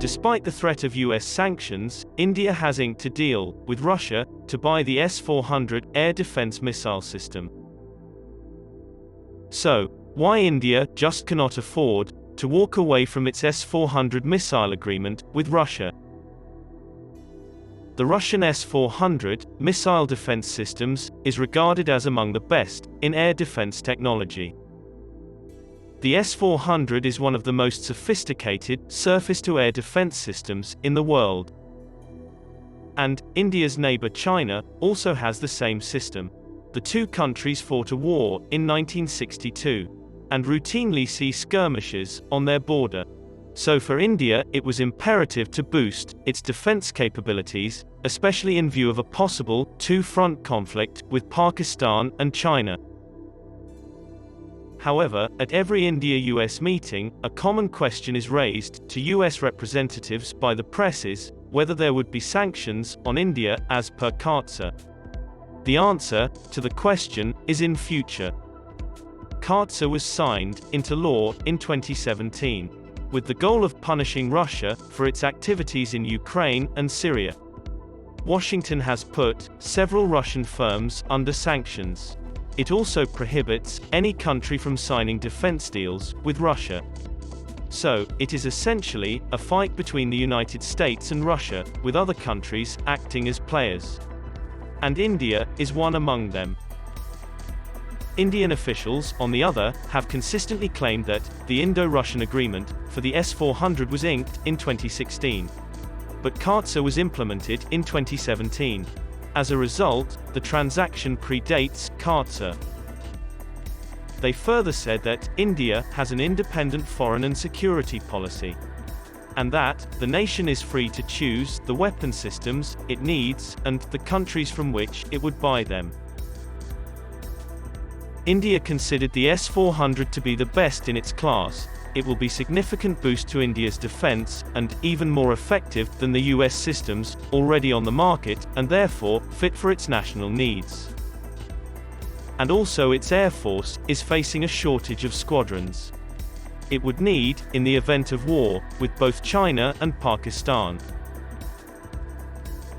Despite the threat of US sanctions, India has inked a deal with Russia to buy the S-400 air defense missile system. So, why India just cannot afford to walk away from its S-400 missile agreement with Russia? The Russian S-400 missile defense systems is regarded as among the best in air defense technology. The S-400 is one of the most sophisticated surface-to-air defense systems in the world. And India's neighbour China also has the same system. The two countries fought a war in 1962 and routinely see skirmishes on their border. So for India, it was imperative to boost its defense capabilities, especially in view of a possible two-front conflict with Pakistan and China. However, at every India-US meeting, a common question is raised to US representatives by the presses whether there would be sanctions on India as per CAATSA. The answer to the question is in future. CAATSA was signed into law in 2017, with the goal of punishing Russia for its activities in Ukraine and Syria. Washington has put several Russian firms under sanctions. It also prohibits any country from signing defense deals with Russia. So, it is essentially a fight between the United States and Russia, with other countries acting as players. And India is one among them. Indian officials, on the other, have consistently claimed that the Indo-Russian agreement for the S-400 was inked in 2016. But CAATSA was implemented in 2017. As a result, the transaction predates CAATSA. They further said that India has an independent foreign and security policy, and that the nation is free to choose the weapon systems it needs and the countries from which it would buy them. India considered the S-400 to be the best in its class. It will be a significant boost to India's defense, and even more effective than the US systems already on the market, and therefore fit for its national needs. And also its air force is facing a shortage of squadrons it would need in the event of war with both China and Pakistan.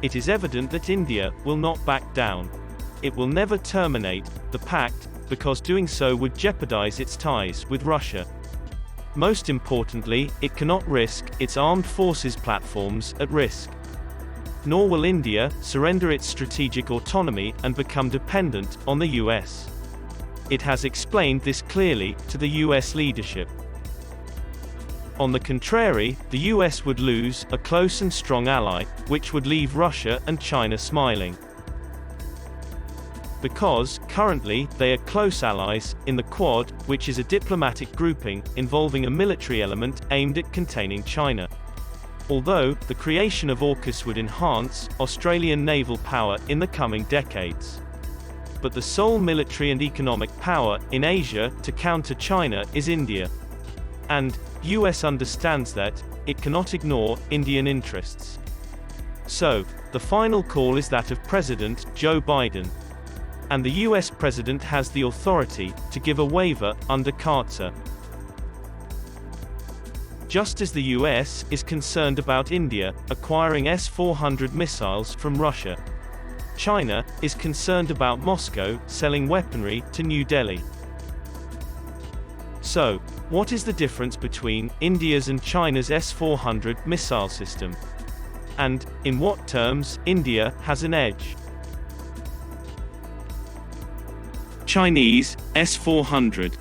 It is evident that India will not back down. It will never terminate the pact, because doing so would jeopardize its ties with Russia. Most importantly, it cannot risk its armed forces platforms at risk. Nor will India surrender its strategic autonomy and become dependent on the US. It has explained this clearly to the US leadership. On the contrary, the US would lose a close and strong ally, which would leave Russia and China smiling. Because, currently, they are close allies in the Quad, which is a diplomatic grouping involving a military element aimed at containing China. Although, the creation of AUKUS would enhance Australian naval power in the coming decades. But the sole military and economic power in Asia to counter China is India. And US understands that it cannot ignore Indian interests. So, the final call is that of President Joe Biden. And the US President has the authority to give a waiver under CAATSA. Just as the US is concerned about India acquiring S-400 missiles from Russia, China is concerned about Moscow selling weaponry to New Delhi. So, what is the difference between India's and China's S-400 missile system? And, in what terms, India has an edge? Chinese S-400.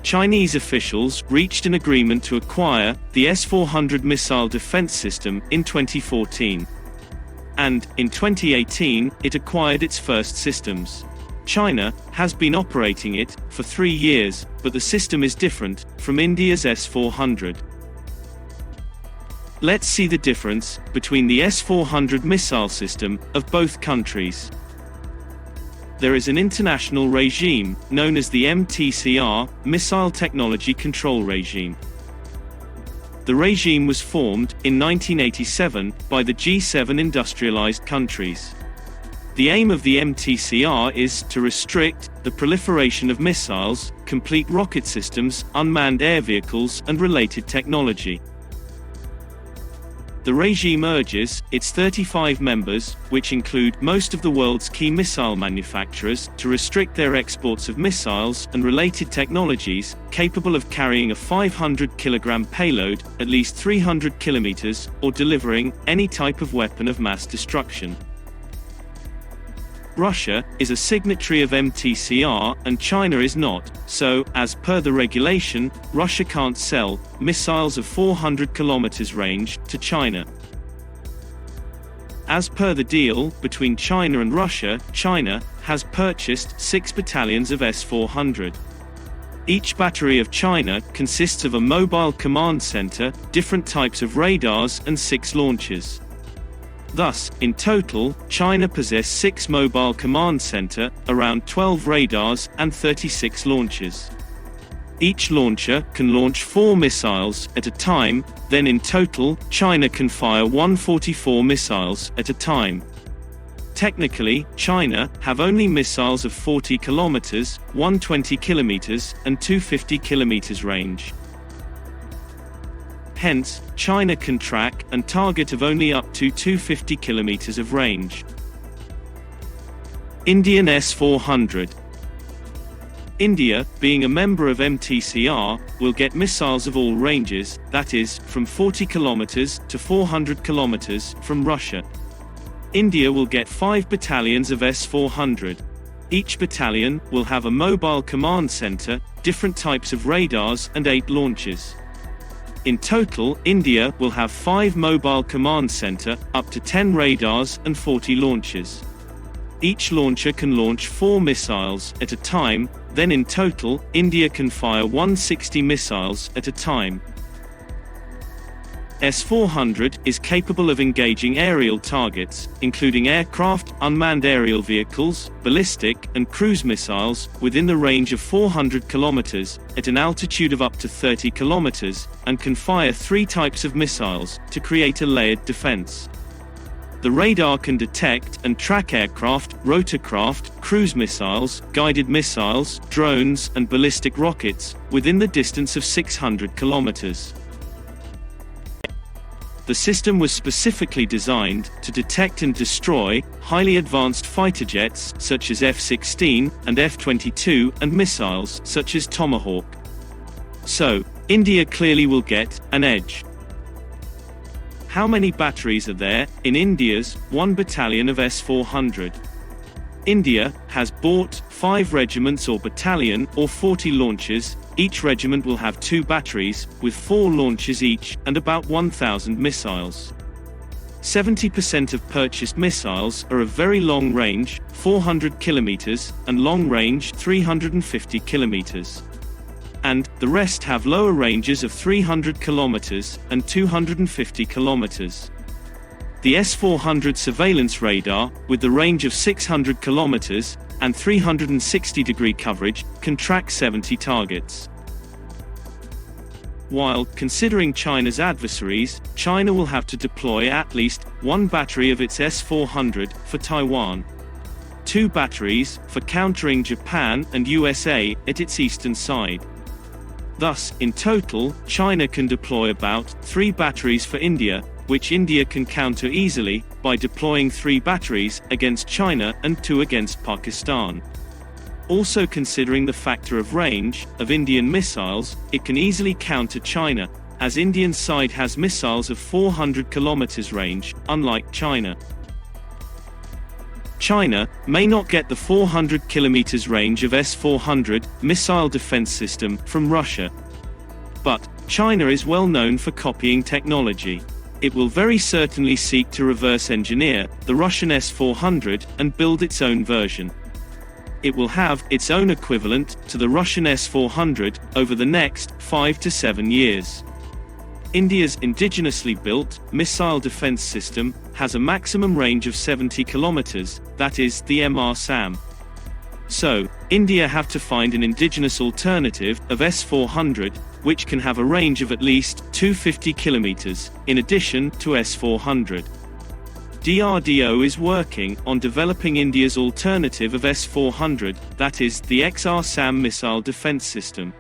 Chinese officials reached an agreement to acquire the S-400 missile defense system in 2014. And, in 2018, it acquired its first systems. China has been operating it for 3 years, but the system is different from India's S-400. Let's see the difference between the S-400 missile system of both countries. There is an international regime, known as the MTCR, Missile Technology Control Regime. The regime was formed in 1987 by the G7 industrialized countries. The aim of the MTCR is to restrict the proliferation of missiles, complete rocket systems, unmanned air vehicles, and related technology. The regime urges its 35 members, which include most of the world's key missile manufacturers, to restrict their exports of missiles and related technologies capable of carrying a 500-kilogram payload, at least 300 kilometers, or delivering any type of weapon of mass destruction. Russia is a signatory of MTCR, and China is not, so, as per the regulation, Russia can't sell missiles of 400 km range to China. As per the deal between China and Russia, China has purchased 6 battalions of S-400. Each battery of China consists of a mobile command center, different types of radars, and 6 launchers. Thus, in total, China possesses 6 mobile command center, around 12 radars, and 36 launchers. Each launcher can launch 4 missiles at a time, then in total, China can fire 144 missiles at a time. Technically, China have only missiles of 40 kilometers, 120 kilometers, and 250 kilometers range. Hence, China can track and target of only up to 250 kilometers of range. Indian S-400. India, being a member of MTCR, will get missiles of all ranges, that is, from 40 kilometers to 400 kilometers, from Russia. India will get 5 battalions of S-400. Each battalion will have a mobile command center, different types of radars, and 8 launchers. In total, India will have 5 mobile command center, up to 10 radars, and 40 launchers. Each launcher can launch 4 missiles at a time, then in total, India can fire 160 missiles at a time. S-400 is capable of engaging aerial targets, including aircraft, unmanned aerial vehicles, ballistic, and cruise missiles, within the range of 400 kilometers, at an altitude of up to 30 kilometers, and can fire 3 types of missiles, to create a layered defense. The radar can detect and track aircraft, rotorcraft, cruise missiles, guided missiles, drones, and ballistic rockets, within the distance of 600 kilometers. The system was specifically designed to detect and destroy highly advanced fighter jets such as F-16 and F-22 and missiles such as Tomahawk. So, India clearly will get an edge. How many batteries are there in India's 1 battalion of S-400? India has bought 5 regiments or battalion or 40 launchers. Each regiment will have 2 batteries, with 4 launchers each, and about 1,000 missiles. 70% of purchased missiles are of very long range, 400 kilometers, and long range, 350 kilometers. And the rest have lower ranges of 300 kilometers and 250 kilometers. The S-400 surveillance radar, with the range of 600 kilometers and 360-degree coverage, can track 70 targets. While, considering China's adversaries, China will have to deploy at least 1 battery of its S-400 for Taiwan, 2 batteries for countering Japan and USA at its eastern side. Thus, in total, China can deploy about 3 batteries for India, which India can counter easily, by deploying 3 batteries against China and 2 against Pakistan. Also considering the factor of range of Indian missiles, it can easily counter China, as Indian side has missiles of 400 km range, unlike China. China may not get the 400 km range of S-400 missile defense system from Russia. But China is well known for copying technology. It will very certainly seek to reverse engineer the Russian S-400 and build its own version. It will have its own equivalent to the Russian S-400 over the next 5 to 7 years. India's indigenously built missile defense system has a maximum range of 70 kilometers, that is, the MR-SAM. So, India have to find an indigenous alternative of S-400, which can have a range of at least 250 kilometers, in addition to S-400. DRDO is working on developing India's alternative of S-400, that is, the XR-SAM missile defense system.